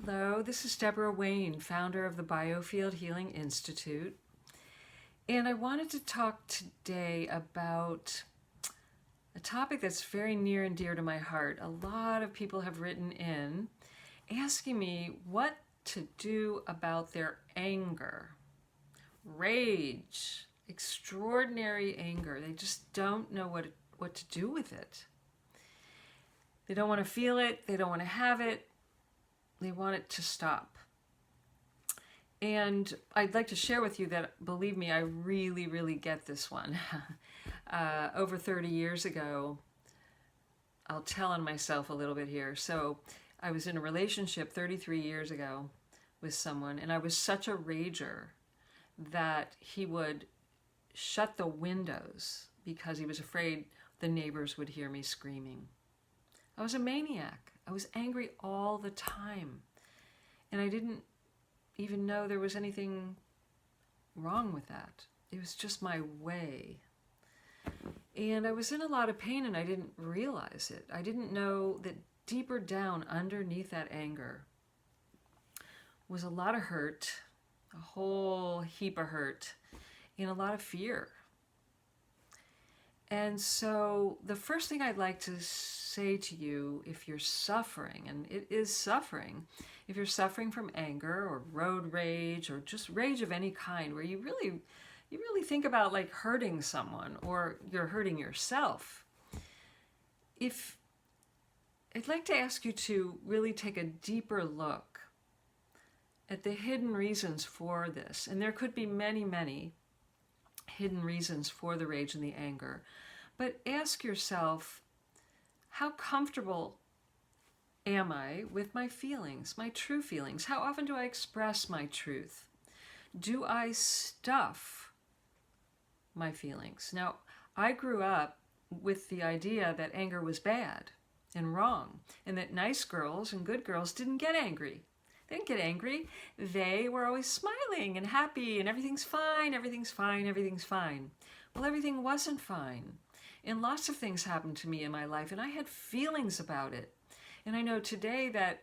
Hello, this is Debora Wayne, founder of the Biofield Healing Institute. And I wanted to talk today about a topic that's very near and dear to my heart. A lot of people have written in asking me what to do about their anger, rage, extraordinary anger. They just don't know what to do with it. They don't want to feel it. They don't want to have it. They want it to stop. And I'd like to share with you that, believe me, I really get this one. Over 30 years ago, I'll tell on myself a little bit here. So I was in a relationship 33 years ago with someone, and I was such a rager that he would shut the windows because he was afraid the neighbors would hear me screaming. I was a maniac. I was angry all the time. And I didn't even know there was anything wrong with that. It was just my way. And I was in a lot of pain and I didn't realize it. I didn't know that deeper down underneath that anger was a lot of hurt, a whole heap of hurt, and a lot of fear. And so the first thing I'd like to say to you, if you're suffering, and it is suffering, if you're suffering from anger or road rage or just rage of any kind, where you really think about like hurting someone or you're hurting yourself, I'd like to ask you to really take a deeper look at the hidden reasons for this. And there could be many hidden reasons for the rage and the anger. But ask yourself, how comfortable am I with my feelings, my true feelings? How often do I express my truth? Do I stuff my feelings? Now, I grew up with the idea that anger was bad and wrong, and that nice girls and good girls didn't get angry. They didn't get angry. They were always smiling and happy and everything's fine, everything's fine, everything's fine. Well, everything wasn't fine. And lots of things happened to me in my life and I had feelings about it. And I know today that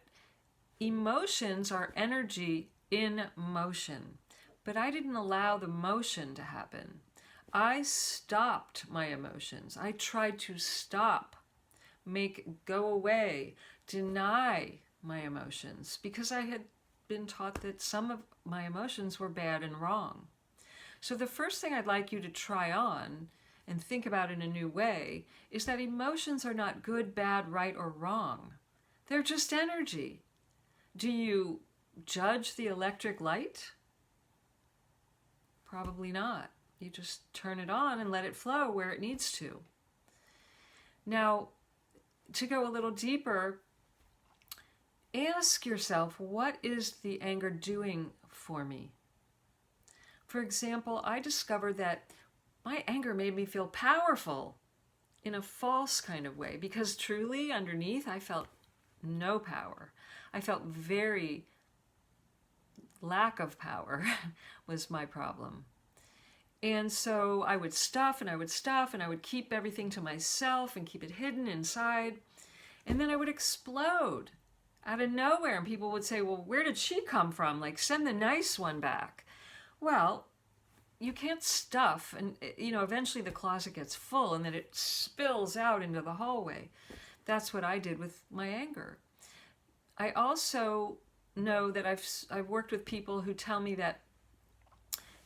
emotions are energy in motion, but I didn't allow the motion to happen. I stopped my emotions. I tried to stop, go away, deny my emotions, because I had been taught that some of my emotions were bad and wrong. So the first thing I'd like you to try on and think about in a new way is that emotions are not good, bad, right, or wrong. They're just energy. Do you judge the electric light? Probably not. You just turn it on and let it flow where it needs to. Now, to go a little deeper, ask yourself, what is the anger doing for me? For example, I discovered that my anger made me feel powerful in a false kind of way, because truly underneath I felt no power. I felt very lack of power was my problem. And so I would stuff and I would stuff and I would keep everything to myself and keep it hidden inside. And then I would explode out of nowhere, and people would say, well, where did she come from? Like, send the nice one back. Well, you can't stuff, and eventually the closet gets full and then it spills out into the hallway. That's what I did with my anger. I also know that I've worked with people who tell me that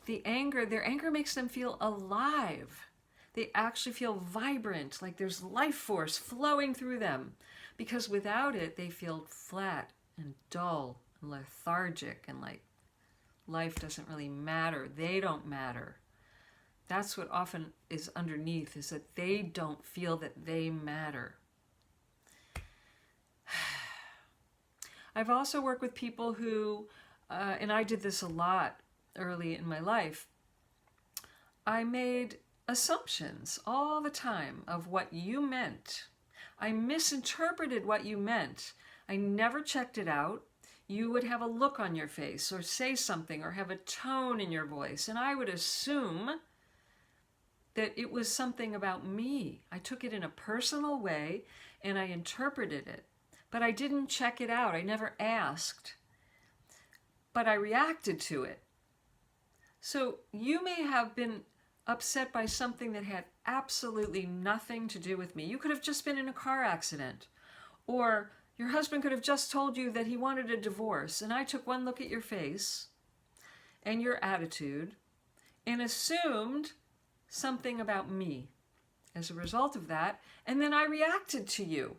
their anger makes them feel alive. They actually feel vibrant, like there's life force flowing through them. Because without it, they feel flat and dull and lethargic and like life doesn't really matter. They don't matter. That's what often is underneath, is that they don't feel that they matter. I've also worked with people who, and I did this a lot early in my life, I made assumptions all the time of what you meant. I misinterpreted what you meant. I never checked it out. You would have a look on your face or say something or have a tone in your voice, and I would assume that it was something about me. I took it in a personal way and I interpreted it, but I didn't check it out. I never asked, but I reacted to it. So you may have been upset by something that had absolutely nothing to do with me. You could have just been in a car accident, or your husband could have just told you that he wanted a divorce, and I took one look at your face and your attitude and assumed something about me as a result of that, and then I reacted to you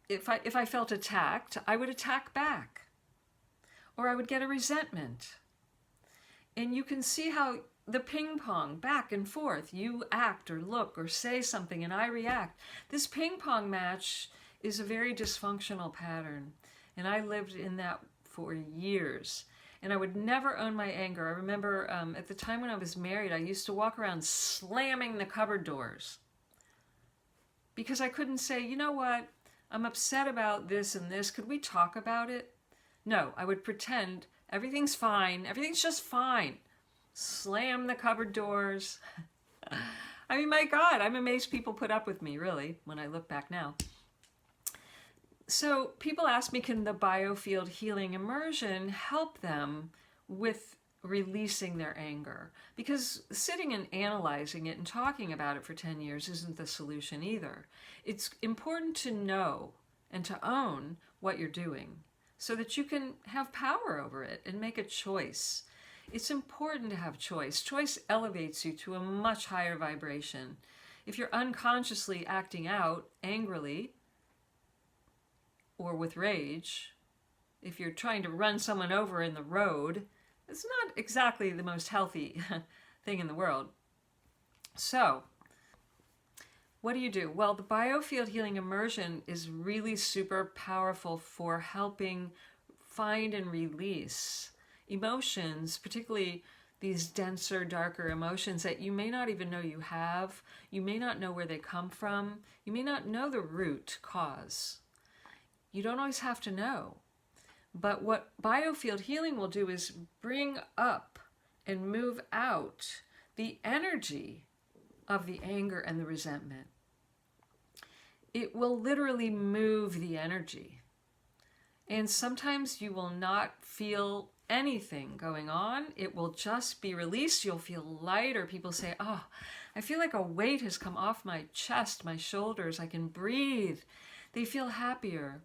if I felt attacked, I would attack back, or I would get a resentment. And you can see how the ping pong back and forth, you act or look or say something and I react. This ping pong match is a very dysfunctional pattern, and I lived in that for years. And I would never own my anger. I remember at the time when I was married, I used to walk around slamming the cupboard doors because I couldn't say, you know what, I'm upset about this and this. Could we talk about it? No, I would pretend everything's fine. Everything's just fine. Slam the cupboard doors. I mean, my God, I'm amazed people put up with me, really, when I look back now. So people ask me, can the Biofield healing immersion help them with releasing their anger? Because sitting and analyzing it and talking about it for 10 years isn't the solution either. It's important to know and to own what you're doing so that you can have power over it and make a choice. It's important to have choice. Choice elevates you to a much higher vibration. If you're unconsciously acting out angrily or with rage, if you're trying to run someone over in the road, it's not exactly the most healthy thing in the world. So, what do? Well, the Biofield Healing Immersion is really super powerful for helping find and release emotions, particularly these denser, darker emotions that you may not even know you have. You may not know where they come from. You may not know the root cause. You don't always have to know. But what Biofield Healing will do is bring up and move out the energy of the anger and the resentment. It will literally move the energy. And sometimes you will not feel anything going on. It will just be released. You'll feel light, or people say, oh, I feel like a weight has come off my chest, my shoulders. I can breathe. They feel happier.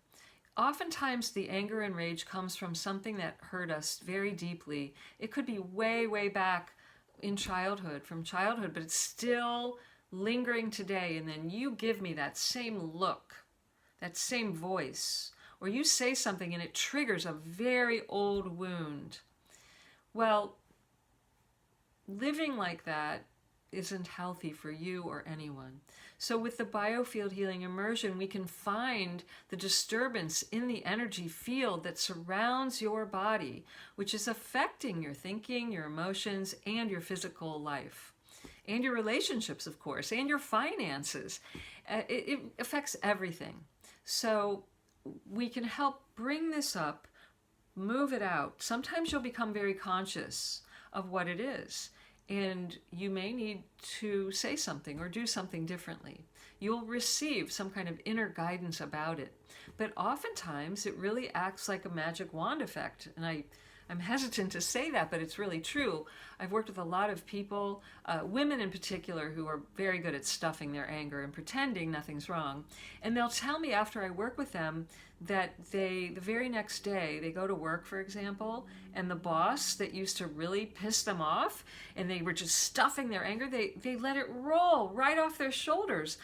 Oftentimes the anger and rage comes from something that hurt us very deeply. It could be way, way back in childhood, from childhood, but it's still lingering today. And then you give me that same look, that same voice, or you say something and it triggers a very old wound. Well, living like that isn't healthy for you or anyone. So with the Biofield Healing Immersion, we can find the disturbance in the energy field that surrounds your body, which is affecting your thinking, your emotions, and your physical life, and your relationships, of course, and your finances. It affects everything. So we can help bring this up, move it out. Sometimes you'll become very conscious of what it is, and you may need to say something or do something differently. You'll receive some kind of inner guidance about it. But oftentimes it really acts like a magic wand effect. And I'm hesitant to say that, but it's really true. I've worked with a lot of people, women in particular, who are very good at stuffing their anger and pretending nothing's wrong. And they'll tell me after I work with them that the very next day, they go to work, for example, and the boss that used to really piss them off, and they were just stuffing their anger, they let it roll right off their shoulders.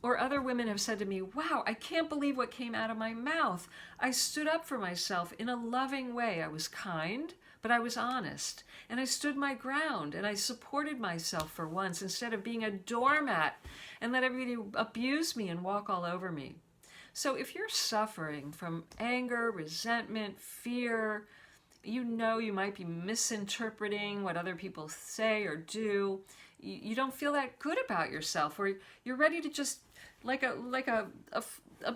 Or other women have said to me, wow, I can't believe what came out of my mouth. I stood up for myself in a loving way. I was kind, but I was honest. And I stood my ground, and I supported myself for once instead of being a doormat and let everybody abuse me and walk all over me. So if you're suffering from anger, resentment, fear, you know you might be misinterpreting what other people say or do, you don't feel that good about yourself, or you're ready to just, like a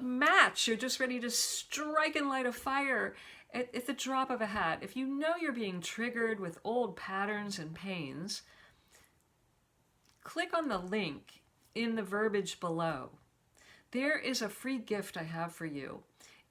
match, you're just ready to strike and light a fire at the drop of a hat. If you know you're being triggered with old patterns and pains, click on the link in the verbiage below. There is a free gift I have for you.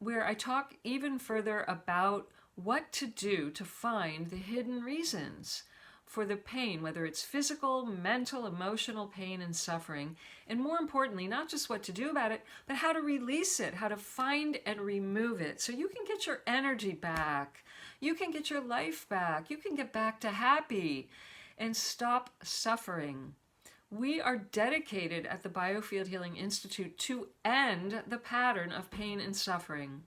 where I talk even further about what to do to find the hidden reasons for the pain, whether it's physical, mental, emotional pain and suffering. And more importantly, not just what to do about it, but how to release it, how to find and remove it so you can get your energy back. You can get your life back. You can get back to happy and stop suffering. We are dedicated at the Biofield Healing Institute to end the pattern of pain and suffering.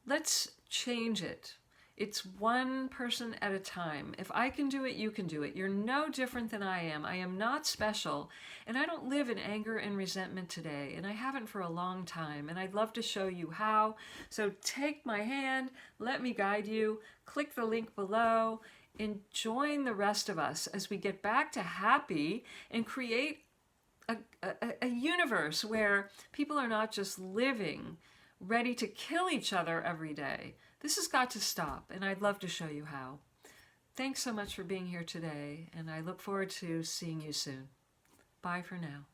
Let's change it. It's one person at a time. If I can do it, you can do it. You're no different than I am. I am not special, and I don't live in anger and resentment today, and I haven't for a long time, and I'd love to show you how. So take my hand, let me guide you, click the link below, and join the rest of us as we get back to happy and create a universe where people are not just living ready to kill each other every day. This has got to stop, and I'd love to show you how. Thanks so much for being here today, and I look forward to seeing you soon. Bye for now.